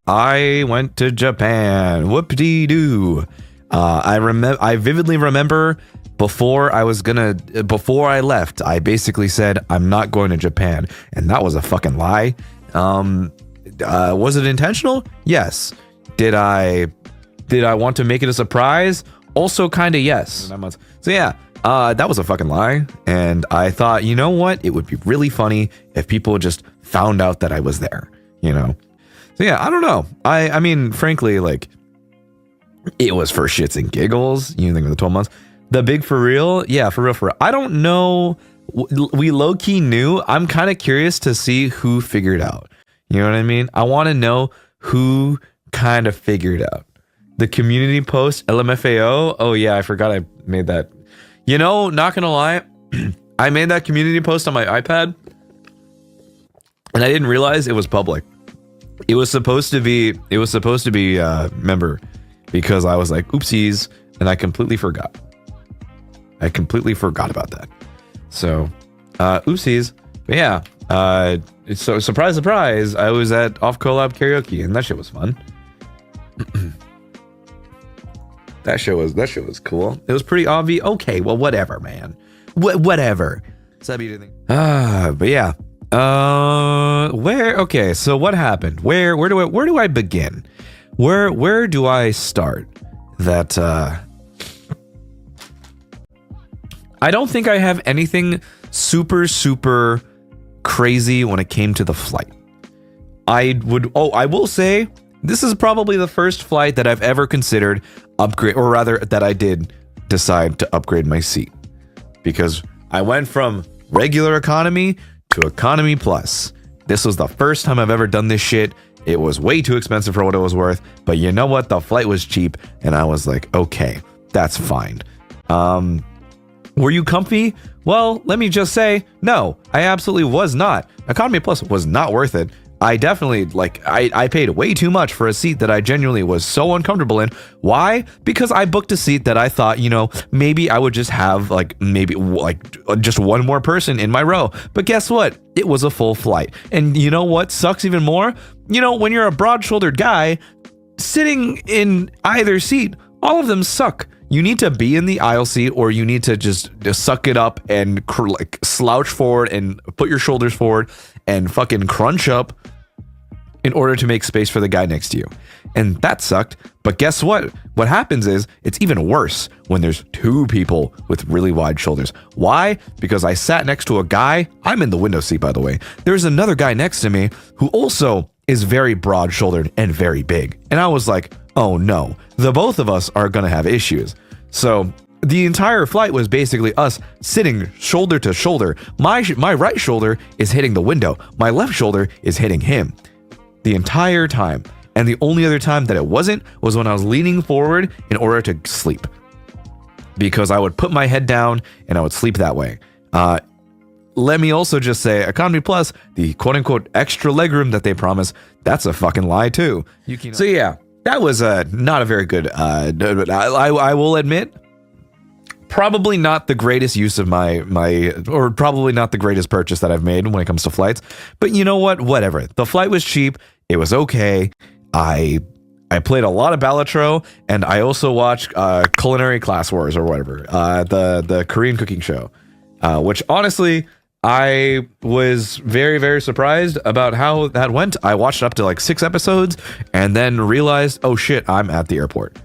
I went to Japan. Whoop-de-doo. I vividly remember before I left, I basically said, I'm not going to Japan. And that was a fucking lie. Was it intentional? Yes. Did I want to make it a surprise? Also kind of yes. So yeah, that was a fucking lie. And I thought, you know what? It would be really funny if people just found out that I was there, you know? So yeah, I don't know. I mean, frankly, like, it was for shits and giggles. You think of the 12 months. The big for real? Yeah, for real. I don't know. We low-key knew. I'm kind of curious to see who figured out. You know what I mean? I want to know who kind of figured out. The community post, LMFAO. Oh yeah, I forgot I made that. You know, not gonna lie, I made that community post on my iPad, and I didn't realize it was public. It was supposed to be member, because I was like, oopsies, and I completely forgot. I completely forgot about that. So, oopsies. But yeah, so surprise, surprise, I was at Off Collab Karaoke, and that shit was fun. That shit was cool. It was pretty obvious. Okay, well, whatever, man. Whatever. But yeah. Okay, so what happened? Where do I begin? Where do I start? That I don't think I have anything super crazy when it came to the flight. I will say this is probably the first flight that I've ever considered upgrade, or rather that I did decide to upgrade my seat, because I went from regular economy to economy plus. This was the first time I've ever done this shit. It was way too expensive for what it was worth, but you know what? The flight was cheap, and I was like, okay, that's fine. Were you comfy? Well, let me just say, no, I absolutely was not. Economy plus was not worth it. I definitely, I paid way too much for a seat that I genuinely was so uncomfortable in. Why? Because I booked a seat that I thought, you know, maybe I would just have just one more person in my row. But guess what? It was a full flight. And you know what sucks even more? You know, when you're a broad-shouldered guy sitting in either seat, all of them suck. You need to be in the aisle seat, or you need to just suck it up and slouch forward and put your shoulders forward and fucking crunch up in order to make space for the guy next to you. And that sucked. But guess what? What happens is it's even worse when there's two people with really wide shoulders. Why? Because I sat next to a guy. I'm in the window seat, by the way. There's another guy next to me who also is very broad-shouldered and very big. And I was like, oh no, the both of us are gonna have issues. So the entire flight was basically us sitting shoulder to shoulder. My right shoulder is hitting the window. My left shoulder is hitting him the entire time. And the only other time that it wasn't was when I was leaning forward in order to sleep, because I would put my head down and I would sleep that way. Let me also just say, economy plus, the quote-unquote extra legroom that they promise, that's a fucking lie too. So yeah, that was not a very good, I will admit, probably not the greatest use of or probably not the greatest purchase that I've made when it comes to flights. But you know what? Whatever. The flight was cheap. It was okay. I played a lot of Balatro, and I also watched Culinary Class Wars or whatever, the Korean cooking show, which honestly, I was very surprised about how that went. I watched up to like 6 episodes and then realized, oh shit, I'm at the airport.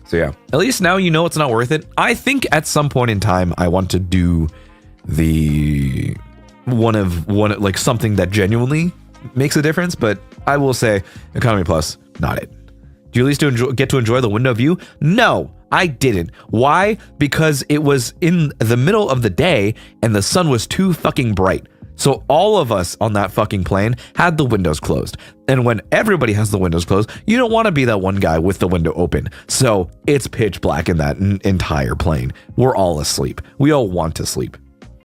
So yeah, at least now you know it's not worth it. I think at some point in time I want to do the one like something that genuinely makes a difference, but I will say economy plus, not it. Do you at least get to enjoy the window view? No, I didn't. Why? Because it was in the middle of the day and the sun was too fucking bright. So all of us on that fucking plane had the windows closed. And when everybody has the windows closed, you don't want to be that one guy with the window open. So it's pitch black in that entire plane. We're all asleep. We all want to sleep.